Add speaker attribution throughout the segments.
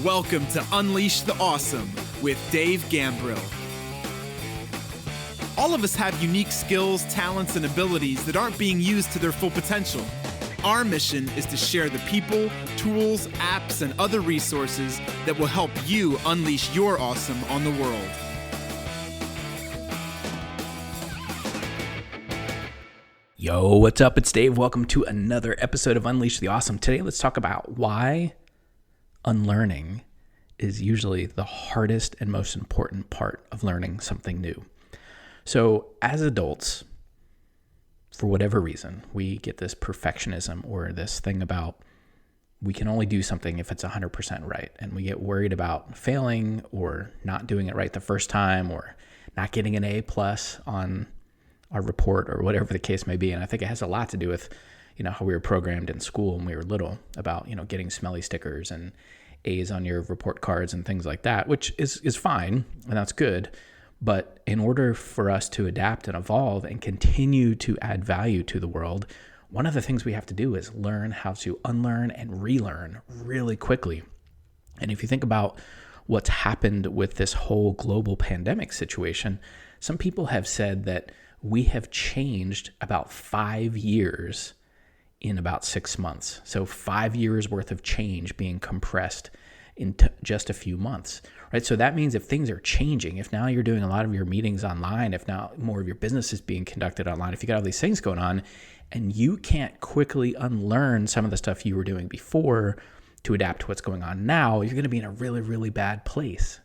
Speaker 1: Welcome to Unleash the Awesome with Dave Gambrill. All of us have unique skills, talents, and abilities that aren't being used to their full potential. Our mission is to share the people, tools, apps, and other resources that will help you unleash your awesome on the world.
Speaker 2: Yo, what's up? It's Dave. Welcome to another episode of Unleash the Awesome. Today, let's talk about why unlearning is usually the hardest and most important part of learning something new. So as adults, for whatever reason, we get this perfectionism or this thing about we can only do something if it's 100% right. And we get worried about failing or not doing it right the first time or not getting an A+ on our report or whatever the case may be. And I think it has a lot to do with, how we were programmed in school when we were little about, getting smelly stickers and A's on your report cards and things like that, which is fine and that's good. But in order for us to adapt and evolve and continue to add value to the world, one of the things we have to do is learn how to unlearn and relearn really quickly. And if you think about what's happened with this whole global pandemic situation, some people have said that we have changed about 5 years in about 6 months. So 5 years worth of change being compressed into just a few months, right? So that means if things are changing, if now you're doing a lot of your meetings online, if now more of your business is being conducted online, if you got all these things going on and you can't quickly unlearn some of the stuff you were doing before to adapt to what's going on now, you're going to be in a really, really bad place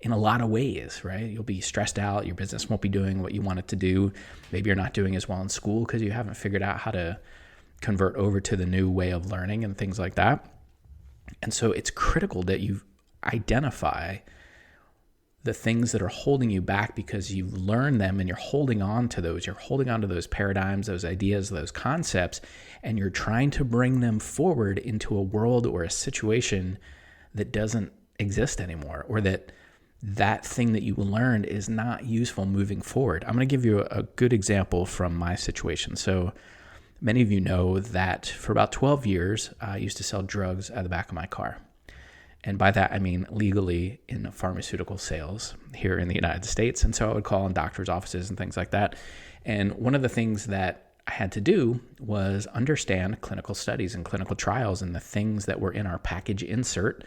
Speaker 2: in a lot of ways, right? You'll be stressed out. Your business won't be doing what you want it to do. Maybe you're not doing as well in school because you haven't figured out how to convert over to the new way of learning and things like that. And so it's critical that you identify the things that are holding you back because you've learned them and you're holding on to those. You're holding on to those paradigms, those ideas, those concepts, and you're trying to bring them forward into a world or a situation that doesn't exist anymore, or that thing that you learned is not useful moving forward. I'm going to give you a good example from my situation. So many of you know that for about 12 years, I used to sell drugs out of the back of my car. And by that, I mean legally in pharmaceutical sales here in the United States. And so I would call in doctors' offices and things like that. And one of the things that I had to do was understand clinical studies and clinical trials and the things that were in our package insert,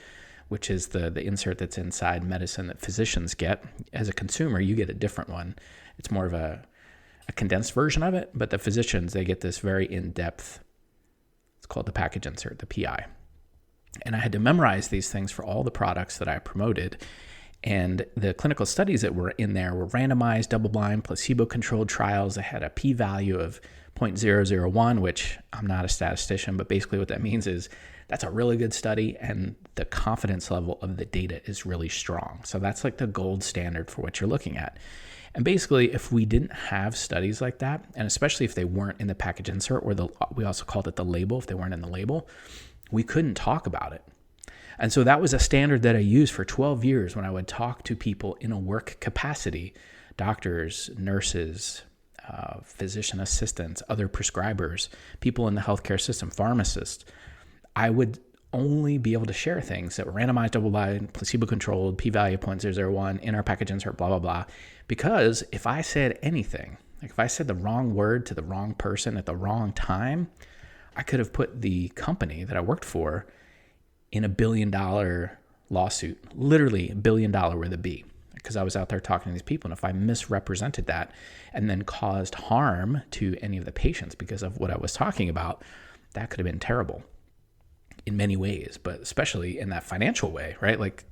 Speaker 2: which is the insert that's inside medicine that physicians get. As a consumer, you get a different one. It's more of a condensed version of it, but the physicians, they get this very in-depth, it's called the package insert, the PI. And I had to memorize these things for all the products that I promoted. And the clinical studies that were in there were randomized, double-blind, placebo-controlled trials that had a p-value of 0.001, which I'm not a statistician, but basically what that means is that's a really good study and the confidence level of the data is really strong. So that's like the gold standard for what you're looking at. And basically, if we didn't have studies like that, and especially if they weren't in the package insert, or we also called it the label, if they weren't in the label, we couldn't talk about it. And so that was a standard that I used for 12 years when I would talk to people in a work capacity, doctors, nurses, physician assistants, other prescribers, people in the healthcare system, pharmacists. I would only be able to share things that were randomized, double-blind, placebo-controlled, p-value 0.001, in our package insert, blah, blah, blah. Because if I said anything, like if I said the wrong word to the wrong person at the wrong time, I could have put the company that I worked for in $1 billion lawsuit, literally $1 billion with a B, because I was out there talking to these people. And if I misrepresented that and then caused harm to any of the patients because of what I was talking about, that could have been terrible in many ways, but especially in that financial way, right? Like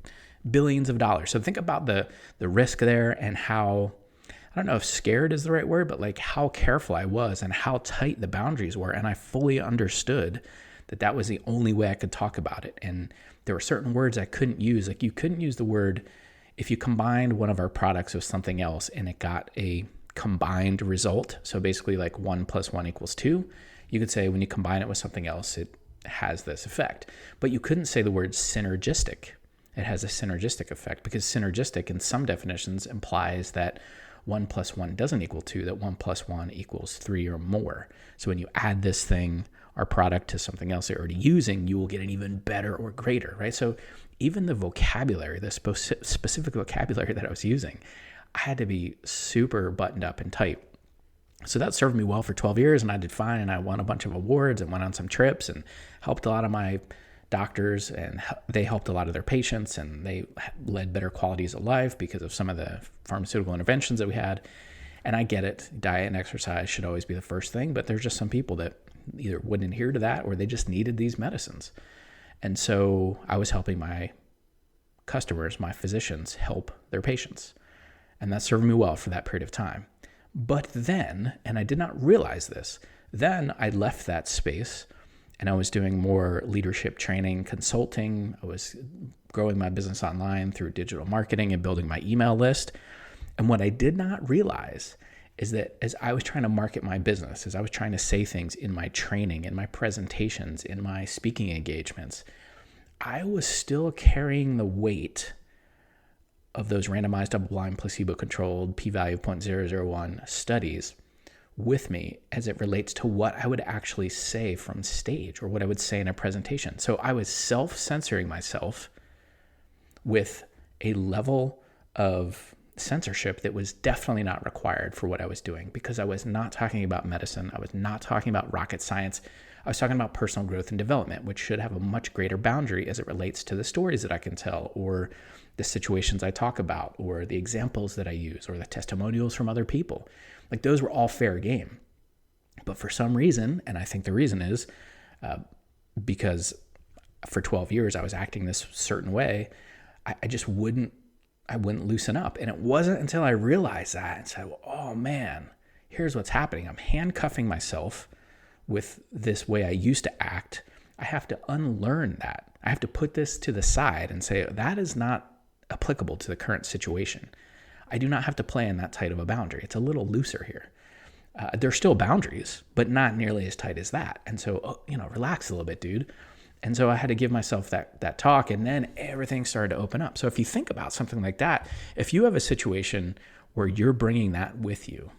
Speaker 2: billions of dollars. So think about the risk there and how, I don't know if scared is the right word, but like how careful I was and how tight the boundaries were. And I fully understood that was the only way I could talk about it. And there were certain words I couldn't use. Like you couldn't use the word, if you combined one of our products with something else and it got a combined result. So basically like 1 + 1 = 2. You could say when you combine it with something else, it has this effect. But you couldn't say the word synergistic. It has a synergistic effect because synergistic in some definitions implies that 1 + 1 doesn't equal 2, that 1 + 1 = 3 or more. So when you add this thing our product to something else they're already using, you will get an even better or greater, right? So even the vocabulary, the specific vocabulary that I was using, I had to be super buttoned up and tight. So that served me well for 12 years, and I did fine, and I won a bunch of awards and went on some trips and helped a lot of my doctors, and they helped a lot of their patients, and they led better qualities of life because of some of the pharmaceutical interventions that we had. And I get it. Diet and exercise should always be the first thing, but there's just some people that either wouldn't adhere to that or they just needed these medicines. And so I was helping my customers, my physicians, help their patients. And that served me well for that period of time. But then, and I did not realize this, then I left that space and I was doing more leadership training, consulting. I was growing my business online through digital marketing and building my email list. And what I did not realize is that as I was trying to market my business, as I was trying to say things in my training, in my presentations, in my speaking engagements, I was still carrying the weight of those randomized, double-blind, placebo-controlled, p-value of 0.001 studies with me as it relates to what I would actually say from stage or what I would say in a presentation. So I was self-censoring myself with a level of censorship that was definitely not required for what I was doing, because I was not talking about medicine. I was not talking about rocket science. I was talking about personal growth and development, which should have a much greater boundary as it relates to the stories that I can tell, or the situations I talk about, or the examples that I use, or the testimonials from other people. Like, those were all fair game. But for some reason, and I think the reason is because for 12 years I was acting this certain way, I just wouldn't loosen up. And it wasn't until I realized that and said, well, oh man, here's what's happening. I'm handcuffing myself with this way I used to act. I have to unlearn that. I have to put this to the side and say, that is not applicable to the current situation. I do not have to play in that tight of a boundary. It's a little looser here. There's still boundaries, but not nearly as tight as that. And so, relax a little bit, dude. And so I had to give myself that talk, and then everything started to open up. So if you think about something like that, if you have a situation where you're bringing that with you,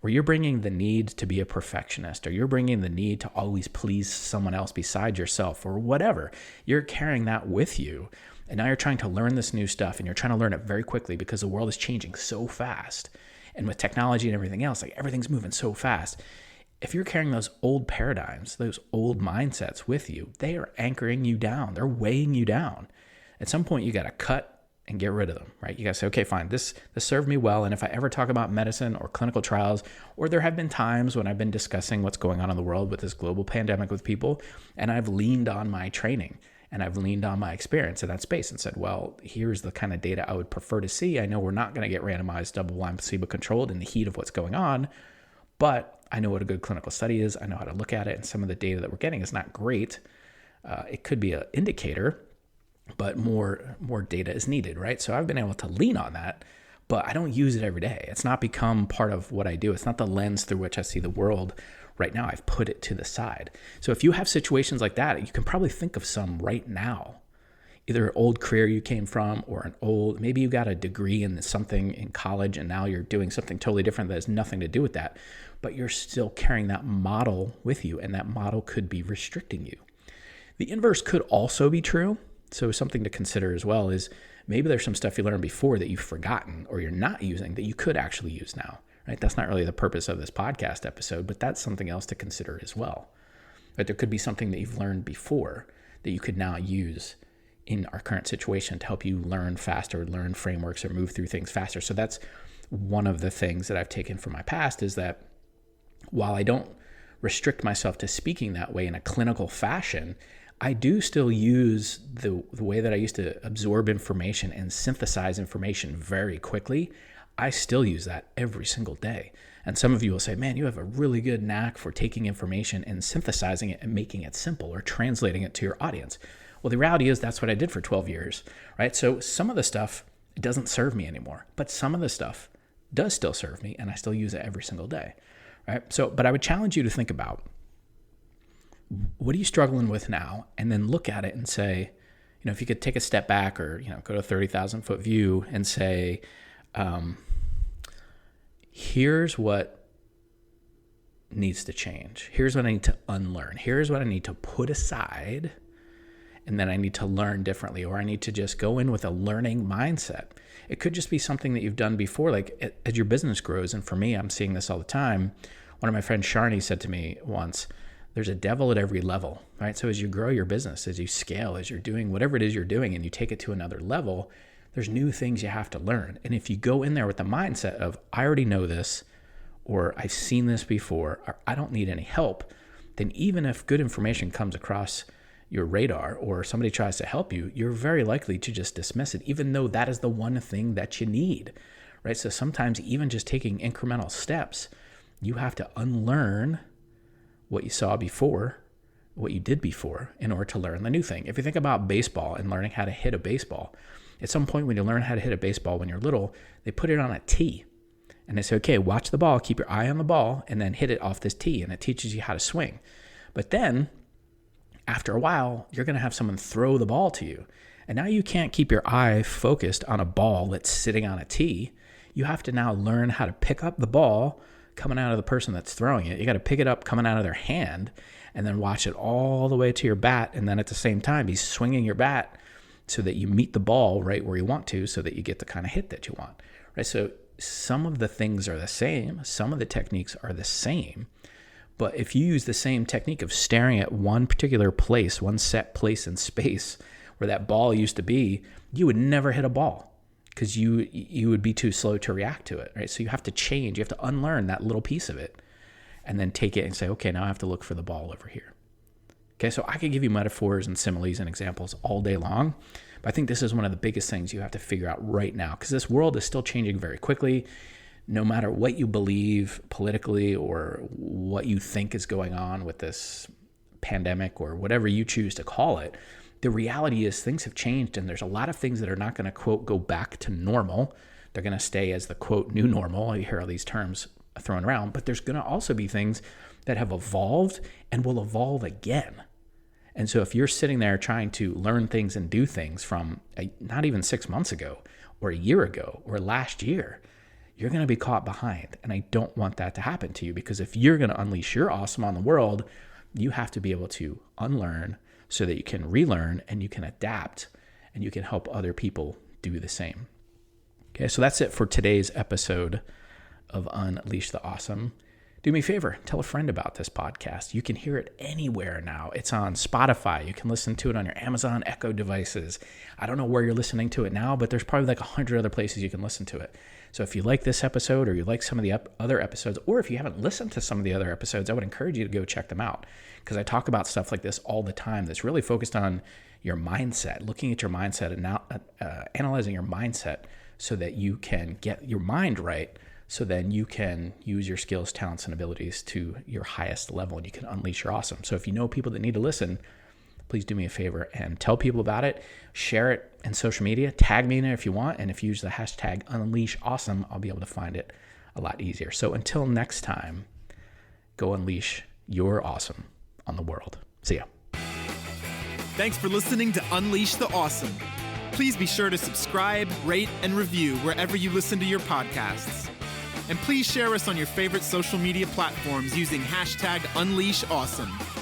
Speaker 2: where you're bringing the need to be a perfectionist, or you're bringing the need to always please someone else besides yourself, or whatever, you're carrying that with you. And now you're trying to learn this new stuff, and you're trying to learn it very quickly because the world is changing so fast. And with technology and everything else, like, everything's moving so fast. If you're carrying those old paradigms, those old mindsets with you, they are anchoring you down. They're weighing you down. At some point, you got to cut and get rid of them, right? You got to say, okay, fine, this served me well. And if I ever talk about medicine or clinical trials, or there have been times when I've been discussing what's going on in the world with this global pandemic with people, and I've leaned on my training and I've leaned on my experience in that space and said, well, here's the kind of data I would prefer to see. I know we're not going to get randomized, double-blind, placebo-controlled in the heat of what's going on, but I know what a good clinical study is. I know how to look at it. And some of the data that we're getting is not great. It could be an indicator, but more data is needed, right? So I've been able to lean on that, but I don't use it every day. It's not become part of what I do. It's not the lens through which I see the world right now. I've put it to the side. So if you have situations like that, you can probably think of some right now. Either an old career you came from, or maybe you got a degree in something in college and now you're doing something totally different that has nothing to do with that, but you're still carrying that model with you, and that model could be restricting you. The inverse could also be true. So something to consider as well is maybe there's some stuff you learned before that you've forgotten or you're not using that you could actually use now, right? That's not really the purpose of this podcast episode, but that's something else to consider as well. But there could be something that you've learned before that you could now use in our current situation to help you learn faster, learn frameworks, or move through things faster. So that's one of the things that I've taken from my past, is that while I don't restrict myself to speaking that way in a clinical fashion, I do still use the way that I used to absorb information and synthesize information very quickly. I still use that every single day. And some of you will say, man, you have a really good knack for taking information and synthesizing it and making it simple, or translating it to your audience. Well, the reality is that's what I did for 12 years, right? So some of the stuff doesn't serve me anymore, but some of the stuff does still serve me, and I still use it every single day, right? So, but I would challenge you to think about, what are you struggling with now? And then look at it and say, if you could take a step back, or, go to a 30,000 foot view and say, here's what needs to change. Here's what I need to unlearn. Here's what I need to put aside, and then I need to learn differently, or I need to just go in with a learning mindset. It could just be something that you've done before, like as your business grows. And for me, I'm seeing this all the time. One of my friends, Sharni, said to me once, there's a devil at every level, right? So as you grow your business, as you scale, as you're doing whatever it is you're doing and you take it to another level, there's new things you have to learn. And if you go in there with the mindset of, I already know this, or I've seen this before, or I don't need any help, then even if good information comes across your radar or somebody tries to help you, you're very likely to just dismiss it, even though that is the one thing that you need, right? So sometimes even just taking incremental steps, you have to unlearn what you saw before, what you did before, in order to learn the new thing. If you think about baseball and learning how to hit a baseball, at some point when you learn how to hit a baseball when you're little, they put it on a tee. And they say, okay, watch the ball, keep your eye on the ball, and then hit it off this tee, and it teaches you how to swing. But then, after a while, you're going to have someone throw the ball to you. And now you can't keep your eye focused on a ball that's sitting on a tee. You have to now learn how to pick up the ball coming out of the person that's throwing it. You got to pick it up coming out of their hand and then watch it all the way to your bat. And then at the same time, be swinging your bat so that you meet the ball right where you want to, so that you get the kind of hit that you want, right? So some of the things are the same. Some of the techniques are the same. But if you use the same technique of staring at one particular place, one set place in space where that ball used to be, you would never hit a ball because you would be too slow to react to it, right? So you have to change. You have to unlearn that little piece of it and then take it and say, okay, now I have to look for the ball over here. Okay, so I could give you metaphors and similes and examples all day long, but I think this is one of the biggest things you have to figure out right now, because this world is still changing very quickly. No matter what you believe politically or what you think is going on with this pandemic or whatever you choose to call it, the reality is things have changed, and there's a lot of things that are not going to, quote, go back to normal. They're going to stay as the, quote, new normal. You hear all these terms thrown around, but there's going to also be things that have evolved and will evolve again. And so if you're sitting there trying to learn things and do things from not even 6 months ago or a year ago or last year, you're going to be caught behind. And I don't want that to happen to you, because if you're going to unleash your awesome on the world, you have to be able to unlearn so that you can relearn and you can adapt and you can help other people do the same. Okay, so that's it for today's episode of Unleash the Awesome. Do me a favor, tell a friend about this podcast. You can hear it anywhere now. It's on Spotify. You can listen to it on your Amazon Echo devices. I don't know where you're listening to it now, but there's probably like 100 other places you can listen to it. So if you like this episode, or you like some of the other episodes, or if you haven't listened to some of the other episodes, I would encourage you to go check them out, because I talk about stuff like this all the time that's really focused on your mindset, looking at your mindset and now analyzing your mindset so that you can get your mind right, so then you can use your skills, talents, and abilities to your highest level, and you can unleash your awesome. So if you know people that need to listen, please do me a favor and tell people about it. Share it in social media. Tag me in it if you want. And if you use the hashtag UnleashAwesome, I'll be able to find it a lot easier. So until next time, go unleash your awesome on the world. See ya.
Speaker 1: Thanks for listening to Unleash the Awesome. Please be sure to subscribe, rate, and review wherever you listen to your podcasts. And please share us on your favorite social media platforms using hashtag UnleashAwesome.